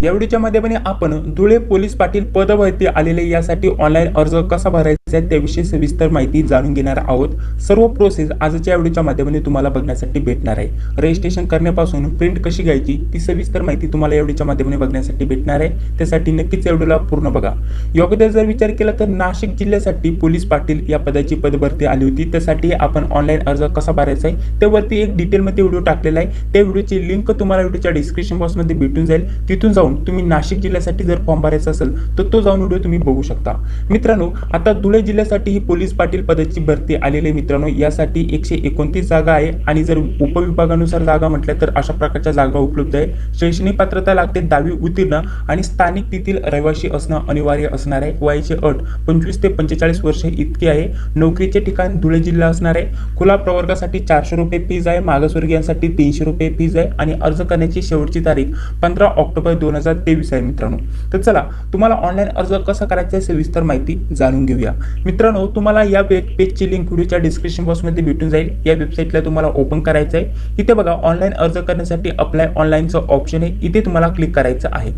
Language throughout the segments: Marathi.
या व्हिडिओच्या माध्यमाने आपण धुळे पोलीस पाटील पदभरती आलेले यासाठी ऑनलाईन अर्ज कसा भरायचा आहे त्याविषयी सविस्तर माहिती जाणून घेणार आहोत। सर्व प्रोसेस आजच्या व्हिडिओच्या माध्यमाने तुम्हाला बघण्यासाठी भेटणार आहे। रजिस्ट्रेशन करण्यापासून प्रिंट कशी घ्यायची ती सविस्तर माहिती तुम्हाला या व्हिडिओच्या माध्यमाने बघण्यासाठी भेटणार आहे। त्यासाठी नक्कीच या व्हिडिओला पूर्ण बघा। योग्य जर विचार केला तर नाशिक जिल्ह्यासाठी पोलीस पाटील या पदाची पदभरती आली होती। त्यासाठी आपण ऑनलाईन अर्ज कसा भरायचा आहे त्यावरती एक डिटेलमध्ये व्हिडिओ टाकलेला आहे। त्या व्हिडिओची लिंक तुम्हाला व्हिडिओच्या डिस्क्रिप्शन बॉक्समध्ये भेटून जाईल। तिथून जाऊन तुम्ही नाशिक जिल्ह्यासाठी जर फॉर्म भरायचा असेल तर तो जाऊन व्हिडिओ तुम्ही बघू शकता। मित्रांनो, आता धुळे जिल्ह्यासाठी ही पोलीस पाटील पदाची भरती आलेली मित्रांनो, यासाठी 129 जागा आहे आणि जर उपविभागानुसार जागा म्हटल्या तर अशा प्रकारच्या जागा उपलब्ध आहे। शैक्षणिक पात्रता लागते 10वी उत्तीर्ण आणि स्थानिक तेथील रहिवासी असणं अनिवार्य असणार आहे। वयाची अट 25 ते 45 वर्ष इतकी आहे। नोकरीचे ठिकाण धुळे जिल्हा असणार आहे। खुला प्रवर्गासाठी 400 रुपये फीज आहे। मागासवर्गीयांसाठी 300 रुपये फीज आहे आणि अर्ज करण्याची शेवटची तारीख 15 ऑक्टोबर 2023 आहे मित्रांनो। तर चला तुम्हाला ऑनलाईन अर्ज कसा करायचा आहे सविस्तर माहिती जाणून घेऊया। मित्रांनो, तुम्हाला या पेजची लिंक व्हिडिओच्या डिस्क्रिप्शन बॉक्समध्ये भेटून जाईल। या वेबसाईटला तुम्हाला ओपन करायचं आहे। इथे बघा ऑनलाईन अर्ज करण्यासाठी अप्लाय ऑनलाईनचं ऑप्शन आहे, इथे तुम्हाला क्लिक करायचं आहे।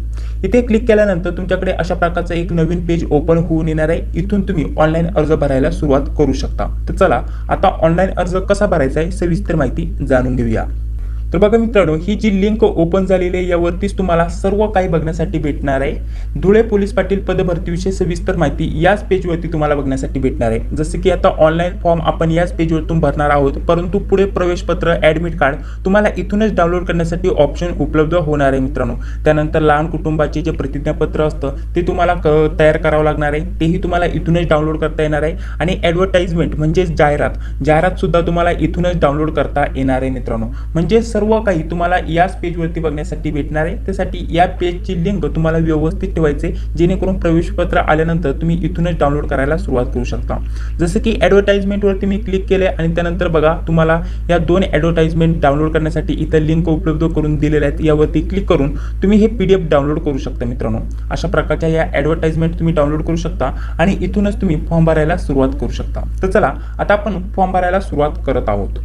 इथे क्लिक केल्यानंतर तुमच्याकडे अशा प्रकारचं एक नवीन पेज ओपन होऊन येणार आहे। इथून तुम्ही ऑनलाईन अर्ज भरायला सुरुवात करू शकता। तर चला आता ऑनलाईन अर्ज कसा भरायचा आहे सविस्तर माहिती जाणून घेऊया। तर बघा मित्रांनो, ही जी लिंक ओपन झालेली आहे यावरतीच तुम्हाला सर्व काही बघण्यासाठी भेटणार आहे। धुळे पोलीस पाटील पदभरतीविषयी सविस्तर माहिती याच पेजवरती तुम्हाला बघण्यासाठी भेटणार आहे। जसे की आता ऑनलाईन फॉर्म आपण याच पेजवरतून भरणार आहोत, परंतु पुढे प्रवेशपत्र ॲडमिट कार्ड तुम्हाला इथूनच डाउनलोड करण्यासाठी ऑप्शन उपलब्ध होणार आहे मित्रांनो। त्यानंतर लहान कुटुंबाचे जे प्रतिज्ञापत्र असतं ते तुम्हाला तयार करावं लागणार आहे, तेही तुम्हाला इथूनच डाउनलोड करता येणार आहे। आणि ॲडव्हर्टाइजमेंट म्हणजे जाहिरात सुद्धा तुम्हाला इथूनच डाउनलोड करता येणार आहे मित्रांनो। म्हणजे सर्व काही तुम्हाला याच पेजवरती बघण्यासाठी भेटणार आहे। त्यासाठी या पेजची लिंक तुम्हाला व्यवस्थित ठेवायचे, जेणेकरून प्रवेशपत्र आल्यानंतर तुम्ही इथूनच डाउनलोड करायला सुरुवात करू शकता। जसं की ॲडव्हर्टाइजमेंटवरती मी क्लिक केले आणि त्यानंतर बघा तुम्हाला या 2 ॲडव्हर्टाइजमेंट डाउनलोड करण्यासाठी इथं लिंक उपलब्ध करून दिलेल्या आहेत। यावरती क्लिक करून तुम्ही हे PDF डाउनलोड करू शकता मित्रांनो। अशा प्रकारच्या या ॲडव्हर्टाइजमेंट तुम्ही डाउनलोड करू शकता आणि इथूनच तुम्ही फॉर्म भरायला सुरुवात करू शकता। तर चला आता आपण फॉर्म भरायला सुरुवात करत आहोत।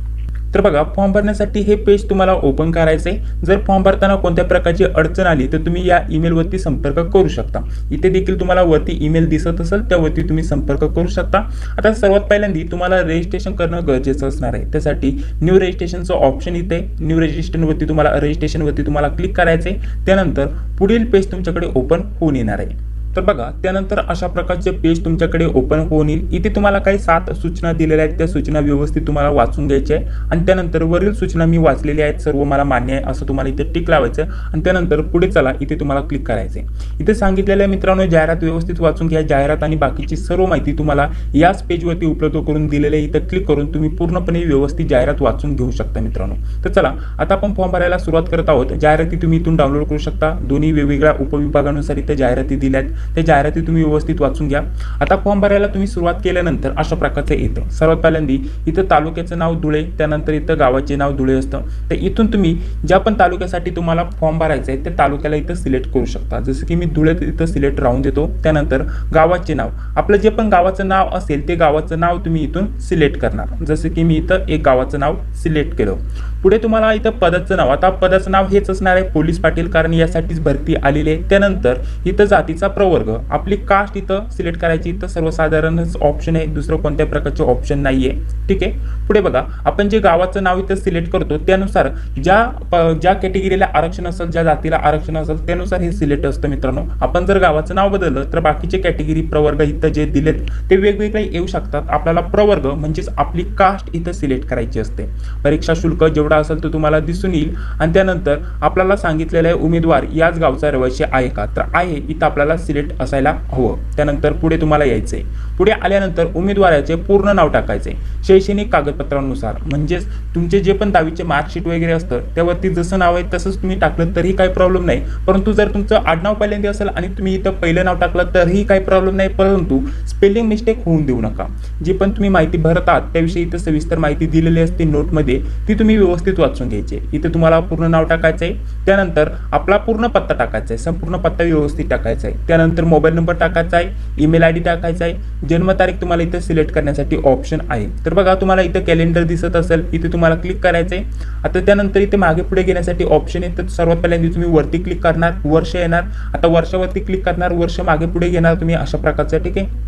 तर बघा फॉर्म भरण्यासाठी हे पेज तुम्हाला ओपन करायचं आहे। जर फॉर्म भरताना कोणत्या प्रकारची अडचण आली तर तुम्ही या ईमेलवरती संपर्क करू शकता। इथे देखील तुम्हाला वरती ईमेल दिसत असेल त्यावरती तुम्ही संपर्क करू शकता। आता सर्वात पहिल्यांदा तुम्हाला रजिस्ट्रेशन करणं गरजेचं असणार आहे। त्यासाठी न्यू रजिस्ट्रेशनचं ऑप्शन इथे न्यू रजिस्ट्रेशनवरती तुम्हाला क्लिक करायचं आहे। त्यानंतर पुढील पेज तुमच्याकडे ओपन होऊन येणार आहे। तर बघा त्यानंतर अशा प्रकारचे पेज तुमच्याकडे ओपन होऊन येईल। इथे तुम्हाला काही 7 सूचना दिलेल्या आहेत, त्या सूचना व्यवस्थित तुम्हाला वाचून घ्यायच्या आहे आणि त्यानंतर वरील सूचना मी वाचलेल्या आहेत, सर्व मला मान्य आहे असं तुम्हाला इथे टिक लावायचं आणि त्यानंतर पुढे चला इथे तुम्हाला क्लिक करायचं आहे। इथे सांगितलेलं आहे मित्रांनो, जाहिरात व्यवस्थित वाचून घ्या। जाहिरात आणि बाकीची सर्व माहिती तुम्हाला याच पेजवरती उपलब्ध करून दिलेली आहे। इथं क्लिक करून तुम्ही पूर्णपणे व्यवस्थित जाहिरात वाचून घेऊ शकता मित्रांनो। तर चला आता आपण फॉर्म भरायला सुरुवात करत आहोत। जाहिराती तुम्ही इथून डाउनलोड करू शकता। दोन्ही वेगवेगळ्या उपविभागानुसार इथे जाहिराती दिल्या आहेत, त्या जाहिराती तुम्ही व्यवस्थित वाचून घ्या। आता फॉर्म भरायला तुम्ही सुरुवात केल्यानंतर अशा प्रकारचं येतं। सर्वात पहिल्यांदा इथं तालुक्याचं नाव धुळे, त्यानंतर इथं गावाचे नाव धुळे असतं। तर इथून तुम्ही ज्या पण तालुक्यासाठी तुम्हाला फॉर्म भरायचा आहे त्या तालुक्याला इथं सिलेक्ट करू शकता। जसं की मी धुळे इथं सिलेक्ट राहून देतो। त्यानंतर गावाचे नाव, आपलं जे पण गावाचं नाव असेल ते गावाचं नाव तुम्ही इथून सिलेक्ट करणार। जसं की मी इथं एक गावाचं नाव सिलेक्ट केलं। पुढे तुम्हाला इथं पदाचं नाव, आता पदाचं नाव हेच असणार आहे पोलीस पाटील, कारण यासाठीच भरती आलेली आहे। त्यानंतर इथं जातीचा प्रवर्ग, आपली कास्ट इथं सिलेक्ट करायची। इथं सर्वसाधारणच ऑप्शन आहे, दुसरं कोणत्या प्रकारचे ऑप्शन नाहीये, ठीक आहे। पुढे बघा आपण जे गावाचं नाव इथं सिलेक्ट करतो त्यानुसार ज्या कॅटेगरीला आरक्षण असेल, ज्या जातीला आरक्षण असेल त्यानुसार हे सिलेक्ट असतं मित्रांनो। आपण जर गावाचं नाव बदललं तर बाकीचे कॅटेगरी प्रवर्ग इथं जे दिलेत ते वेगवेगळे येऊ शकतात। आपल्याला प्रवर्ग म्हणजेच आपली कास्ट इथं सिलेक्ट करायची असते। परीक्षा शुल्क जेवढा असेल तो तुम्हाला दिसून येईल आणि त्यानंतर आपल्याला सांगितलेलं आहे उमेदवार याच गावचा रहिवासी आहे का, तर आहे इथं आपल्याला सिलेक्ट असायला हवं। त्यानंतर पुढे तुम्हाला यायचंय। पुढे आल्यानंतर उमेदवाराचे पूर्ण नाव टाकायचे शैक्षणिक कागदपत्रांनुसार, म्हणजेच तुमचे जे पण 10वीचे मार्कशीट वगैरे असतं त्यावरती जसं नाव आहे तसंच तुम्ही टाकलं तरी काही प्रॉब्लेम नाही। परंतु जर तुमचं आडनाव पहिल्यांदा असेल आणि तुम्ही इथं पहिलं नाव टाकलं तरीही काही प्रॉब्लेम नाही, परंतु स्पेलिंग मिस्टेक होऊन देऊ नका। जी पण तुम्ही माहिती भरत आहात त्याविषयी इथं सविस्तर माहिती दिलेली असते नोटमध्ये, ती तुम्ही व्यवस्थित वाचून घ्यायची। इथे तुम्हाला पूर्ण नाव टाकायचं आहे, त्यानंतर आपला पूर्ण पत्ता टाकायचा आहे, संपूर्ण पत्ता व्यवस्थित टाकायचा आहे। त्यानंतर त्यानंतर मोबाईल नंबर टाकायचा आहे, ईमेल आयडी टाकायचा आहे, जन्मतारीख तुम्हाला इथे सिलेक्ट करण्यासाठी ऑप्शन आहे. तर बघा तुम्हाला इथं कॅलेंडर दिसत असेल, इथे तुम्हाला क्लिक करायचं आहे. आता त्यानंतर इथे मागे पुढे घेण्यासाठी ऑप्शन आहे. तर सर्वात पहिल्यांदा तुम्ही वरती क्लिक करणार, वर्ष येणार. आता वर्षावरती क्लिक करणार, वर्ष मागे पुढे घेणार तुम्ही अशा प्रकारचं. ठीक आहे,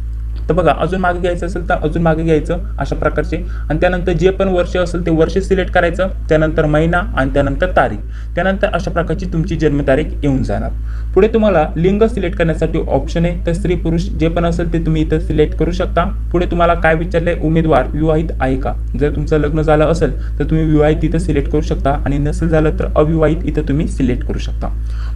तर बघा अजून मागे घ्यायचं असेल तर अजून मागे घ्यायचं अशा प्रकारचे. आणि त्यानंतर जे पण वर्ष असेल ते वर्ष सिलेक्ट करायचं, त्यानंतर महिना आणि त्यानंतर तारीख. त्यानंतर अशा प्रकारची तुमची जन्मतारीख येऊन जाणार. पुढे तुम्हाला लिंग सिलेक्ट करण्यासाठी ऑप्शन आहे. तर स्त्री पुरुष जे पण असेल ते तुम्ही इथं सिलेक्ट करू शकता. पुढे तुम्हाला काय विचारलंय, उमेदवार विवाहित आहे का. जर तुमचं लग्न झालं असेल तर तुम्ही विवाहित इथं सिलेक्ट करू शकता आणि नसेल झालं तर अविवाहित इथं तुम्ही सिलेक्ट करू शकता.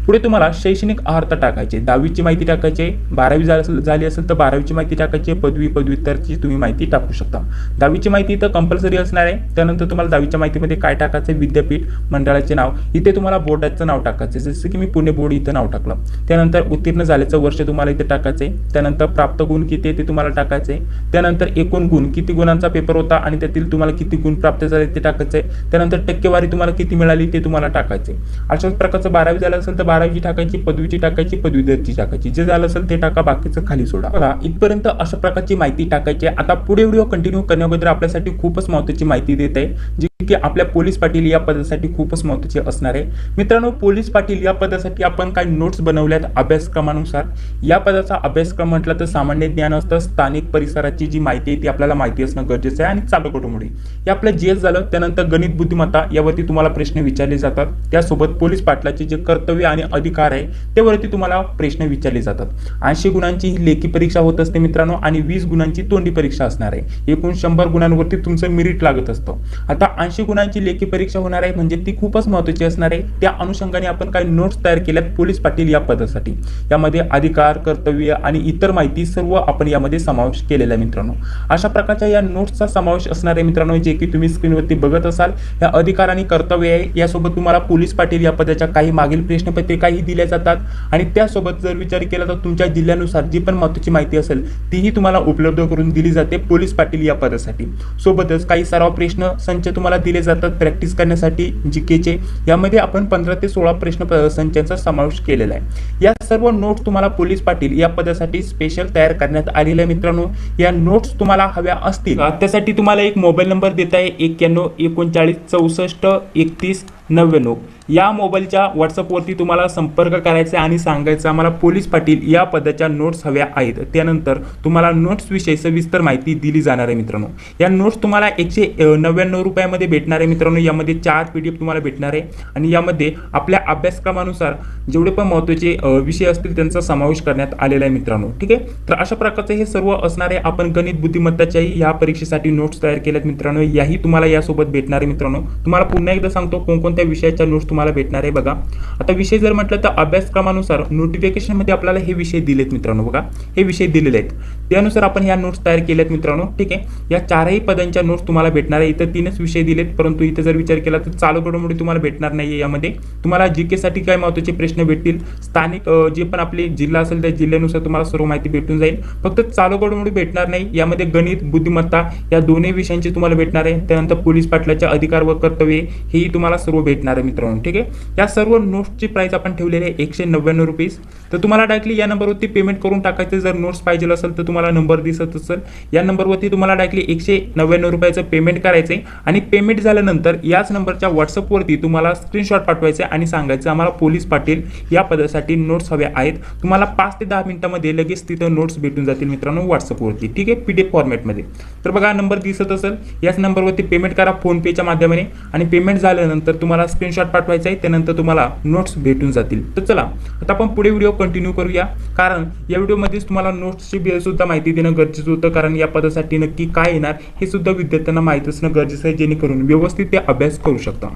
पुढे तुम्हाला शैक्षणिक अर्हता टाकायचे, 10वीची माहिती टाकायची, 12वी झाली असेल तर 12वीची माहिती टाकायची, पदवी पदव्युत्तरची तुम्ही माहिती टाकू शकता. 10वीची माहिती इथं कंपल्सरी असणार आहे. त्यानंतर तुम्हाला 10वीच्या माहितीमध्ये काय टाकायचं, विद्यापीठ मंडळाचे नाव, इथे तुम्हाला बोर्डाचं नाव टाकायचं, जसं की मी पुणे बोर्ड इथं नाव टाकलं. त्यानंतर उत्तीर्ण झाल्याचं वर्ष तुम्हाला इथे टाकायचे. त्यानंतर प्राप्त गुण किती आहे ते तुम्हाला टाकायचे. त्यानंतर एकूण गुण, किती गुणांचा पेपर होता आणि त्यातील तुम्हाला किती गुण प्राप्त झाले ते टाकायचे. त्यानंतर टक्केवारी तुम्हाला किती मिळाली ते तुम्हाला टाकायचे. अशाच प्रकारचं 12वी झालं असेल तर 12वीची टाकायची, पदवीची टाकायची, पदवीधरची टाकायची. जे झालं असेल ते टाका, बाकीचं खाली सोडा. बघा इथपर्यंत अशा प्रकारची माहिती टाकायची. आता पुढे व्हिडिओ कंटिन्यू करण्याबद्दल आपल्यासाठी खूपच महत्त्वाची माहिती देत आहे, जी की आपल्या पोलीस पाटील या पदासाठी खूपच महत्त्वाची असणार आहे. मित्रांनो, पोलीस पाटील या पदासाठी आपण काही नोट्स बनवल्यात अभ्यासक्रमानुसार. या पदाचा अभ्यासक्रम म्हटलं तर सामान्य ज्ञान असतं, स्थानिक परिसराची जी माहिती आहे ती आपल्याला माहिती असणं गरजेचं आहे, आणि चालू घडामोडी. हे आपलं जीएस झालं. त्यानंतर गणित बुद्धिमत्ता यावरती तुम्हाला प्रश्न विचारले जातात. त्यासोबत पोलीस पाटलाचे जे कर्तव्य आणि अधिकार आहे त्यावरती तुम्हाला प्रश्न विचारले जातात. 80 गुणांची ही लेखी परीक्षा होत असते मित्रांनो, आणि 20 गुणांची तोंडी परीक्षा असणार आहे. एकूण 100 गुणांवरती तुमचं मेरिट लागत असतं. आता 80 गुणांची लेखी परीक्षा होणार आहे म्हणजे ती खूपच महत्त्वाची असणार आहे. त्या अनुषंगाने आपण काही नोट्स तयार केल्यात पोलीस पाटील या पदासाठी. यामध्ये अधिकार, कर्तव्य आणि इतर माहिती सर्व आपण यामध्ये समावेश केलेला आहे मित्रांनो. अशा प्रकारच्या या नोट्सचा समावेश असणार आहे मित्रांनो, जे की तुम्ही स्क्रीनवरती बघत असाल. या अधिकार आणि कर्तव्य आहे, यासोबत तुम्हाला पोलीस पाटील या पदाच्या काही मागील प्रश्नपत्रिकाही दिल्या जातात. आणि त्यासोबत जर विचार केला तर तुमच्या जिल्ह्यानुसार जी पण महत्त्वाची माहिती असेल तीही तुम्हाला उपलब्ध करून दिली जाते पोलीस पाटील या पदासाठी. सोबतच काही सराव प्रश्न संच तुम्हाला दिले जातात प्रॅक्टिस करण्यासाठी जीकेचे. यामध्ये आपण 15 ते 16 प्रश्न संचांचा समावेश केलेला आहे. या सर्व नोट्स तुम्हाला पोलीस पाटील या पदासाठी स्पेशल तयार करण्यात आलेले आहे मित्रांनो. या नोट्स तुम्हाला हव्या असतील त्यासाठी तुम्हाला एक मोबाईल नंबर देत आहे, 91 39 64 31 99. या मोबाईलच्या व्हॉट्सअपवरती तुम्हाला संपर्क करायचा आणि सांगायचं आम्हाला पोलीस पाटील या पदाच्या नोट्स हव्या आहेत. त्यानंतर तुम्हाला नोट्स विषयी सविस्तर माहिती दिली जाणार आहे मित्रांनो. या नोट्स तुम्हाला 199 रुपयामध्ये भेटणार आहे मित्रांनो. यामध्ये 4 PDF तुम्हाला भेटणार आहे, आणि यामध्ये आपल्या अभ्यासक्रमानुसार जेवढे पण महत्त्वाचे विषय असतील त्यांचा समावेश करण्यात आलेला आहे मित्रांनो. ठीक आहे, तर अशा प्रकारचे हे सर्व असणार आहे. आपण गणित बुद्धिमत्ताच्याही या परीक्षेसाठी नोट्स तयार केल्यात मित्रांनो. याही तुम्हाला यासोबत भेटणार आहे मित्रांनो. तुम्हाला पुन्हा एकदा सांगतो कोणकोणत्या विषयाच्या नोट्स तुम्हाला भेटणार आहे. बघा आता विषय जर म्हटलं तर अभ्यासक्रमानुसार नोटिफिकेशन मध्ये आपल्याला हे विषय दिलेत मित्रांनो. बघा हे विषय दिलेले आहेत, त्यानुसार आपण ह्या नोट्स तयार केल्यात मित्रांनो. ठीक आहे, या 4ही पदांच्या नोट्स तुम्हाला भेटणार आहे. इथं 3च विषय दिलेत, परंतु इथं जर विचार केला तर चालू घडामोडी तुम्हाला भेटणार नाहीये. यामध्ये तुम्हाला जीके साठी काय महत्त्वाचे प्रश्न भेटतील, स्थानिक जे पण आपले जिल्हा असेल त्या जिल्ह्यानुसार तुम्हाला सर्व माहिती भेटून जाईल. फक्त चालू घडामोडी भेटणार नाही. यामध्ये गणित बुद्धिमत्ता या दोन्ही विषयांची तुम्हाला भेटणार आहे. त्यानंतर पोलीस पाटलाचे अधिकार व कर्तव्ये हेही तुम्हाला सर्व भेटणार आहे मित्रांनो. ठीक आहे, या सर्व नोट्सची प्राइस आपण ठेवलेली आहे 199 रुपीज. तर तुम्हाला डायरेक्टली या नंबरवरती पेमेंट करून टाकायचं. जर नोट्स पाहिजे असेल तर तुम्हाला नंबर दिसत असेल, या नंबरवरती तुम्हाला डायरेक्टली 199 रुपयाचं पेमेंट करायचं आहे. आणि पेमेंट झाल्यानंतर याच नंबरच्या व्हॉट्सअपवरती तुम्हाला स्क्रीनशॉट पाठवायचे आणि सांगायचं आम्हाला पोलीस पाटील या पदासाठी नोट्स हव्या आहेत. तुम्हाला 5 ते 10 मिनिटांमध्ये लगेच तिथं नोट्स भेटून जातील मित्रांनो व्हॉट्सअपवरती. ठीक आहे, PDF फॉर्मॅटमध्ये. तर बघा नंबर दिसत असेल, याच नंबरवरती पेमेंट करा फोनपेच्या माध्यमाने, आणि पेमेंट झाल्यानंतर तुम्हाला स्क्रीनशॉट पाठवायचा आहे. त्यानंतर तुम्हाला नोट्स भेटून जातील. तर चला आता आपण पुढे व्हिडिओ कंटिन्यू करूया, कारण या व्हिडिओमध्येच तुम्हाला नोट्सची सुद्धा माहिती देणं गरजेचं होतं. कारण या पदासाठी नक्की काय येणार हे सुद्धा विद्यार्थ्यांना माहिती असणं गरजेचं आहे, जेणेकरून व्यवस्थित ते अभ्यास करू शकता.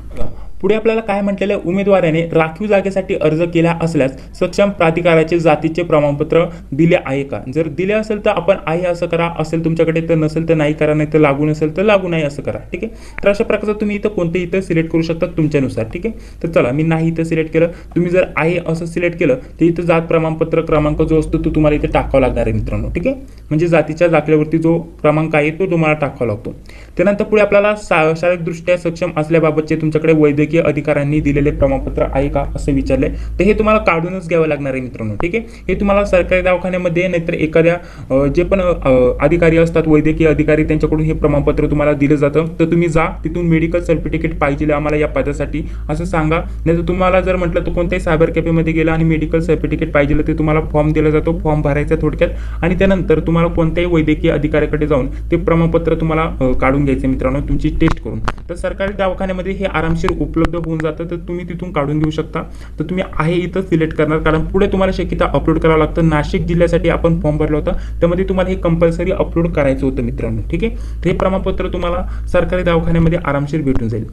पुढे आपल्याला काय म्हटलेलं आहे, उमेदवाराने राखीव जागेसाठी अर्ज केला असल्यास सक्षम प्राधिकाराचे जातीचे प्रमाणपत्र दिले आहे का. जर दिले असेल तर आपण आहे असं करा, असेल तुमच्याकडे तर नसेल तर नाही करा, नाही तर लागू नसेल तर लागू नाही असं करा. ठीक आहे, तर अशा प्रकारचं तुम्ही इथं कोणते इथं सिलेक्ट करू शकता तुमच्यानुसार. ठीक आहे, तर चला मी नाही इथं सिलेक्ट केलं. तुम्ही जर आहे असं सिलेक्ट केलं तर इथं जात प्रमाणपत्र क्रमांक जो असतो तो तुम्हाला इथे टाकावा लागणार आहे मित्रांनो. ठीक आहे, म्हणजे जातीच्या दाखल्यावरती जो क्रमांक आहे तो तुम्हाला टाकावा लागतो. त्यानंतर पुढे आपल्याला शारीरिकदृष्ट्या सक्षम असल्याबाबतचे तुमच्याकडे वैद्यकीय वैद्यकीय अधिकाऱ्यांनी दिलेले प्रमाणपत्र आहे का असं विचारलंय, तर हे तुम्हाला काढूनच घ्यावं लागणार आहे मित्रांनो. ठीक आहे, हे तुम्हाला सरकारी दवाखान्यामध्ये नाहीतर एखाद्या जे पण अधिकारी असतात, वैद्यकीय अधिकारी, त्यांच्याकडून हे प्रमाणपत्र तुम्हाला दिलं जातं. तर तुम्ही जा, तिथून मेडिकल सर्टिफिकेट पाहिजे आम्हाला या पदासाठी असं सांगा. नाही तर तुम्हाला जर म्हटलं तर कोणत्याही सायबर कॅफेमध्ये गेला आणि मेडिकल सर्टिफिकेट पाहिजे ते तुम्हाला फॉर्म दिला जातो, फॉर्म भरायचा थोडक्यात, आणि त्यानंतर तुम्हाला कोणत्याही वैद्यकीय अधिकाऱ्याकडे जाऊन ते प्रमाणपत्र तुम्हाला काढून घ्यायचे मित्रांनो, तुमची टेस्ट करून. तर सरकारी दवाखान्यामध्ये हे आरामशीर उपलब्ध होऊन जातं, तर तुम्ही तिथून काढून घेऊ शकता. तर तुम्ही आहे इथं सिलेक्ट करणार, कारण पुढे तुम्हाला शक्यता अपलोड करावं लागतं. नाशिक जिल्ह्यासाठी आपण फॉर्म भरला होता, त्यामध्ये तुम्हाला हे कंपल्सरी अपलोड करायचं होतं मित्रांनो. ठीक आहे, तर हे प्रमाणपत्र तुम्हाला सरकारी दवाखान्यामध्ये आरामशीर भेटून जाईल.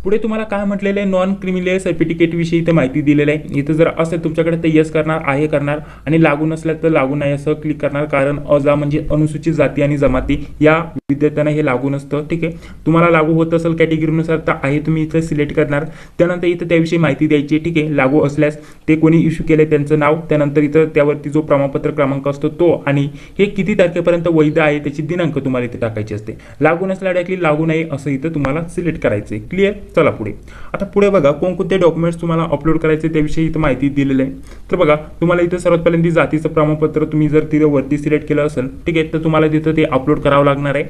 पुढे तुम्हाला काय म्हटलेलं आहे, नॉन क्रिमिनल सर्टिफिकेट विषयी इथं माहिती दिलेली आहे. इथं जर असेल तुमच्याकडे तर यस करणार, आहे करणार, आणि लागू नसल्यास तर लागू नाही असं क्लिक करणार, कारण अजा म्हणजे अनुसूचित जाती आणि जमाती या विद्यार्थ्यांना हे लागू नसतं. ठीक आहे, तुम्हाला लागू होत असेल कॅटेगरीनुसार तर आहे तुम्ही इथं सिलेक्ट करणार. त्यानंतर इथं त्याविषयी माहिती द्यायची. ठीक आहे, लागू असल्यास ते कोणी इश्यू केले त्यांचं नाव, त्यानंतर इथं त्यावरती जो प्रमाणपत्र क्रमांक असतो तो, आणि हे किती तारखेपर्यंत वैध आहे त्याची दिनांक तुम्हाला इथे टाकायची असते. लागू नसल्या डायरेक्टली लागू नाही असं इथं तुम्हाला सिलेक्ट करायचं आहे. क्लिअर. चला पुढे. आता पुढे बघा कोणकोणते डॉक्युमेंट्स तुम्हाला अपलोड करायचे त्याविषयी इथं माहिती दिलेली आहे. तर बघा तुम्हाला इथं सर्वात पहिल्यांदा जातीचं प्रमाणपत्र तुम्ही जर तिथे वरती सिलेक्ट केलं असेल, ठीक आहे, तर तुम्हाला तिथं ते अपलोड करावं लागणार आहे.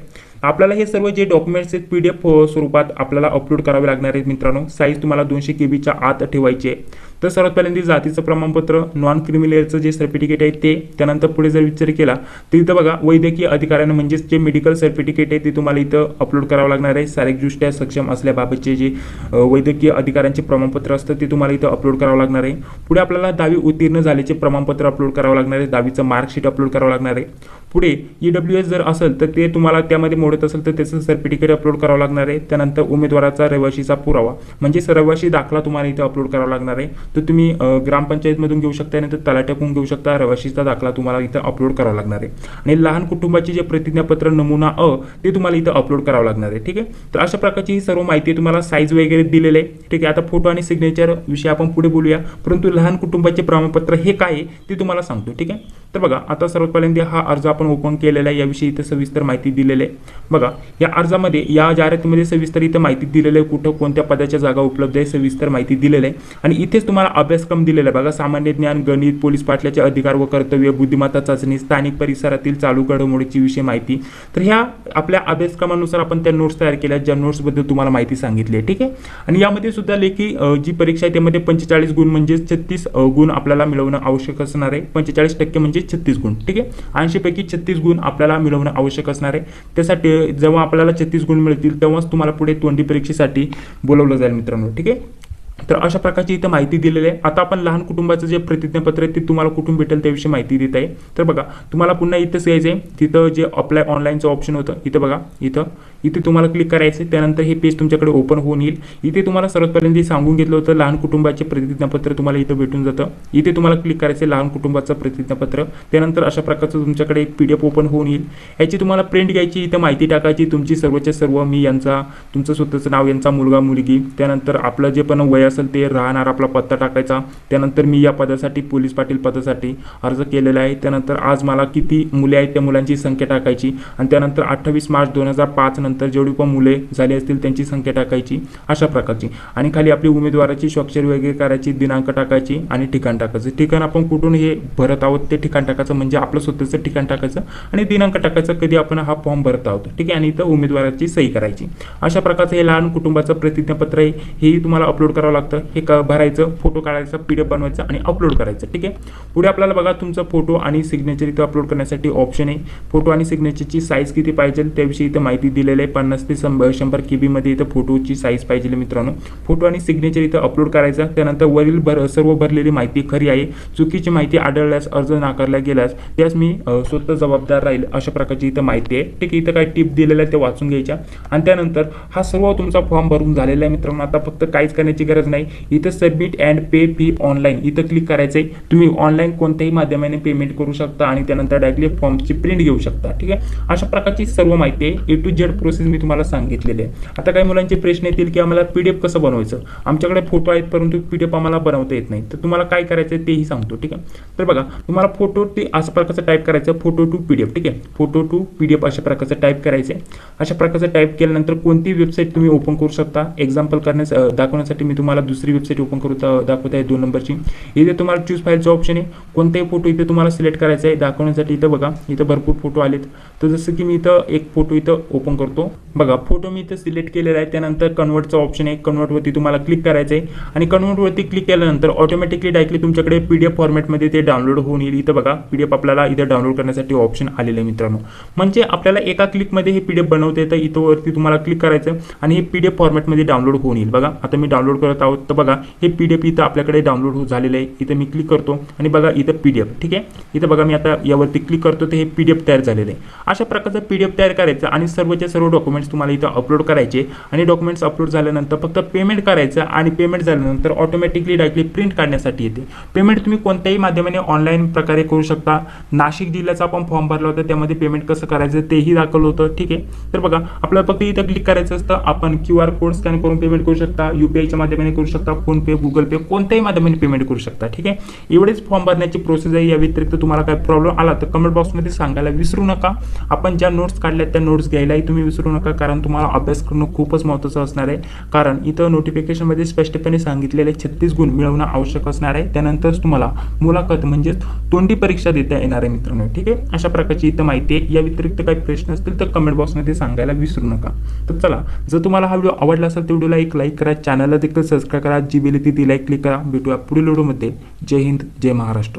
आपल्याला हे सर्व जे डॉक्युमेंट्स आहेत PDF स्वरूपात आपल्याला अपलोड करावे लागणार आहेत मित्रांनो. साईज तुम्हाला 200 KB आत ठेवायची आहे. तर सर्वात पहिल्यांदा जातीचं प्रमाणपत्र, नॉन क्रिमिनलचं जे सर्टिफिकेट आहे ते, त्यानंतर पुढे जर विचार केला तर इथं बघा वैद्यकीय अधिकाऱ्यांना म्हणजेच जे मेडिकल सर्टिफिकेट आहे ते तुम्हाला इथं अपलोड करावं लागणार आहे. शारीरिकदृष्ट्या सक्षम असल्याबाबतचे जे वैद्यकीय अधिकाऱ्यांचे प्रमाणपत्र असतं ते तुम्हाला इथं अपलोड करावं लागणार आहे. पुढे आपल्याला 10वी उत्तीर्ण झाल्याचे प्रमाणपत्र अपलोड करावं लागणार आहे. 10वीचं मार्कशीट अपलोड करावं लागणार आहे. पुढे EWS जर असेल तर ते तुम्हाला त्यामध्ये मोडत असेल तर त्याचं सर्टिफिकेट अपलोड करावं लागणार आहे. त्यानंतर उमेदवाराचा रहिवाशीचा पुरावा म्हणजेच रहिवाशी दाखला तुम्हाला इथं अपलोड करावा लागणार आहे. तो तुम्ही ग्रामपंचायतमधून घेऊ शकता, नाही तर तलाट्याकडून घेऊ शकता. रहिवाशीचा दाखला तुम्हाला इथं अपलोड करावा लागणार आहे. आणि लहान कुटुंबाचे जे प्रतिज्ञापत्र नमुना ते तुम्हाला इथं अपलोड करावं लागणार आहे. ठीक आहे, तर अशा प्रकारची ही सर्व माहिती तुम्हाला साईज वगैरे दिलेले आहे. ठीक आहे, आता फोटो आणि सिग्नेचर विषयी आपण पुढे बोलूया, परंतु लहान कुटुंबाचे प्रमाणपत्र हे काय आहे ते तुम्हाला सांगतो. ठीक आहे, तर बघा आता सर्वात पहिल्यांदा हा अर्ज आपण ओपन केलेला आहे. याविषयी इथं सविस्तर माहिती दिलेली आहे. बघा या अर्जामध्ये, या जाहिरातीमध्ये सविस्तर इथं माहिती दिलेली आहे, कुठं कोणत्या पदाच्या जागा उपलब्ध आहे सविस्तर माहिती दिलेली आहे. आणि इथेच तुम्हाला अभ्यासक्रम दिलेला आहे. बघा सामान्य ज्ञान, गणित, पोलीस पाटलाचे अधिकार व कर्तव्य, बुद्धिमत्ता चाचणी, स्थानिक परिसरातील चालू घडामोडीची विषय माहिती. तर ह्या आपल्या अभ्यासक्रमानुसार आपण त्या नोट्स तयार केल्या, ज्या नोट्सबद्दल तुम्हाला माहिती सांगितली आहे. ठीक आहे, आणि यामध्ये सुद्धा लेखी जी परीक्षा आहे त्यामध्ये 45 गुण म्हणजे 36 गुण आपल्याला मिळवणं आवश्यक असणार आहे. 45% म्हणजे 36 गुण. ठीक आहे, 80 पैकी 36 गुण आपल्याला मिळवणं आवश्यक असणार आहे. त्यासाठी जेव्हा आपल्याला 36 गुण मिळतील तेव्हाच तुम्हाला पुढे तोंडी परीक्षेसाठी बोलवलं जाईल मित्रांनो. ठीक आहे, तर अशा प्रकारची इथं माहिती दिलेली आहे. आता आपण लहान कुटुंबाचं जे प्रतिज्ञापत्र आहे ते तुम्हाला कुठून भेटेल त्याविषयी माहिती देत आहे. तर बघा तुम्हाला पुन्हा इथंच यायचं आहे. तिथं जे अप्लाय ऑनलाईनचं ऑप्शन होतं इथं बघा, इथे तुम्हाला क्लिक करायचं. त्यानंतर हे पेज तुमच्याकडे ओपन होऊन येईल. इथे तुम्हाला सर्वात पहिल्यांदा सांगून घेतलं होतं लहान कुटुंबाचे प्रतिज्ञापत्र तुम्हाला इथं भेटून जातं. इथे तुम्हाला क्लिक करायचं लहान कुटुंबाचं प्रतिज्ञापत्र. त्यानंतर अशा प्रकारचं तुमच्याकडे एक PDF ओपन होऊन येईल. याची तुम्हाला प्रिंट घ्यायची, इथं माहिती टाकायची तुमची सर्वच्या सर्व, मी यांचा, तुमचं स्वतःचं नाव, यांचा मुलगा मुलगी, त्यानंतर आपलं जे पण वय असेल ते, राहणार आपला पत्ता टाकायचा. त्यानंतर मी या पदासाठी पोलीस पाटील पदासाठी अर्ज केलेला आहे. त्यानंतर आज मला किती मुले आहेत त्या मुलांची संख्या टाकायची. आणि त्यानंतर 28 मार्च 2005 नंतर जेवढी पण मुले झाली असतील त्यांची संख्या टाकायची अशा प्रकारची. आणि खाली आपली उमेदवाराची स्वाक्षरी वगैरे करायची, दिनांक टाकायची आणि ठिकाण टाकायचं. ठिकाण आपण कुठून हे भरत आहोत ते ठिकाण टाकायचं, म्हणजे आपलं स्वतःचं ठिकाण टाकायचं आणि दिनांक टाकायचं कधी आपण हा फॉर्म भरत आहोत. ठीक आहे, आणि इथं उमेदवाराची सही करायची. अशा प्रकारचं हे लहान कुटुंबाचं प्रतिज्ञापत्र आहे, हेही तुम्हाला अपलोड करावं लागतं. हे भरायचं, फोटो काढायचा, PDF बनवायचा आणि अपलोड करायचं. ठीक आहे, पुढे आपल्याला बघा तुमचं फोटो आणि सिग्नेचर इथं अपलोड करण्यासाठी ऑप्शन आहे. फोटो आणि सिग्नेचरची साईज किती पाहिजे त्याविषयी इथं माहिती दिलेली आहे. 50 ते 100 KB मध्ये इथं फोटोची साईज पाहिजे मित्रांनो. फोटो आणि सिग्नेचर इथं अपलोड करायचा. त्यानंतर वरील सर्व भरलेली माहिती खरी आहे, चुकीची माहिती आढळल्यास, अर्ज नाकारला गेल्यास त्यास मी स्वतः जबाबदार राहील अशा प्रकारची इथं माहिती आहे. ठीक आहे, इथं काय टिप दिलेल्या आहे ते वाचून घ्यायच्या. आणि त्यानंतर हा सर्व तुमचा फॉर्म भरून झालेला आहे मित्रांनो. आता फक्त काहीच करण्याची गरज नाही. नाही, इथं submit and pay fee online इथं क्लिक करायचं आहे. तुम्ही ऑनलाईन कोणत्याही माध्यमाने पेमेंट करू शकता आणि त्यानंतर डायरेक्टली फॉर्मची प्रिंट घेऊ शकता. ठीक आहे, अशा प्रकारची सर्व माहिती आहे, A to Z प्रोसेस मी तुम्हाला सांगितलेली आहे. आता काही मुलांचे प्रश्न येतील की आम्हाला PDF कसं बनवायचं, आमच्याकडे फोटो आहेत परंतु PDF आम्हाला बनवता येत नाही, तर तुम्हाला काय करायचं आहे तेही सांगतो. ठीक आहे, तर बघा तुम्हाला फोटो ते अशा प्रकारचं टाईप करायचं, फोटो टू PDF. ठीक आहे, फोटो टू PDF अशा प्रकारचं टाईप करायचं आहे. अशा प्रकारचं टाईप केल्यानंतर कोणती वेबसाईट तुम्ही ओपन करू शकता, एक्झाम्पल दाखवण्यासाठी मी तुम्हाला दुसरी वेबसाईट ओपन करू दाखवत आहे 2 नंबरची. इथे तुम्हाला चूज फाईलचा ऑप्शन आहे, कोणताही फोटो इथे तुम्हाला सिलेक्ट करायचा आहे दाखवण्यासाठी. इथं बघा इथं भरपूर फोटो आलेत, तर जसं की मी इथं एक फोटो इथं ओपन करतो. बघा फोटो मी इथं सिलेक्ट केलेला आहे, त्यानंतर कन्वर्टचा ऑप्शन आहे, कन्वर्टवरती तुम्हाला क्लिक करायचं आहे आणि कन्वर्टवरती क्लिक केल्यानंतर ऑटोमॅटिकली डायरेक्टली तुमच्याकडे PDF फॉर्मॅटमध्ये ते डाउनलोड होऊन येईल. इथं बघा PDF आपल्याला इथं डाउनलोड करण्यासाठी ऑप्शन आलेलं आहे मित्रांनो, म्हणजे आपल्याला एका क्लिकमध्ये हे PDF बनवता येतं. इथं वरती तुम्हाला क्लिक करायचं आणि हे PDF फॉर्मॅटमध्ये डाउनलोड होऊन येईल. बघा आता मी डाउनलोड करत आहोत, तर बघा हे PDF इथं आपल्याकडे डाउनलोड झालेलं आहे. इथं मी क्लिक करतो आणि बघा इथं PDF. ठीक आहे, इथं बघा मी आता यावरती क्लिक करतो, तर हे PDF तयार झालेलं आहे. अशा प्रकारचं PDF तयार करायचं आणि सर्वच्या सर्व डॉक्युमेंट्स तुम्हाला इथं अपलोड करायचे आणि डॉक्युमेंट्स अपलोड झाल्यानंतर फक्त पेमेंट करायचं आणि पेमेंट झाल्यानंतर ऑटोमॅटिकली डायरेक्टली प्रिंट काढण्यासाठी येते. पेमेंट तुम्ही कोणत्याही माध्यमाने ऑनलाईन प्रकारे करू शकता. नाशिक जिल्ह्याचा आपण फॉर्म भरला होता, त्यामध्ये पेमेंट कसं करायचं तेही दाखवलं होतं. ठीक आहे, तर बघा आपल्याला फक्त इथं क्लिक करायचं असतं. आपण QR कोड स्कॅन करून पेमेंट करू शकता, UPIच्या माध्यमाने करू शकता, फोनपे, गुगल पे, कोणत्याही माध्यमाने पेमेंट करू शकता. ठीक आहे, एवढेच फॉर्म भरण्याची प्रोसेस आहे. या व्यतिरिक्त तुम्हाला काय प्रॉब्लेम आला तर कमेंट बॉक्समध्ये सांगायला विसरू नका. आपण ज्या नोट्स काढल्या त्या नोट्स घ्यायलाही तुम्ही विसरू नका, कारण तुम्हाला अभ्यास करणं खूपच महत्त्वाचं असणार आहे. कारण इथं नोटिफिकेशनमध्ये स्पष्टपणे सांगितलेले 36 गुण मिळवणं आवश्यक असणार आहे. त्यानंतरच तुम्हाला मुलाखत म्हणजेच तोंडी परीक्षा देता येणार आहे मित्रांनो. ठीक आहे, अशा प्रकारची इथं माहिती आहे. या व्यतिरिक्त काही प्रश्न असतील तर कमेंट बॉक्समध्ये सांगायला विसरू नका. तर चला, जर तुम्हाला हा व्हिडिओ आवडला असेल तर व्हिडिओला एक लाईक करा, चॅनलला देखील सबस्क्राईब करा, जी बेल ती लाईक क्लिक करा. भेटूया पुढील व्हिडिओमध्ये. जय हिंद, जय महाराष्ट्र.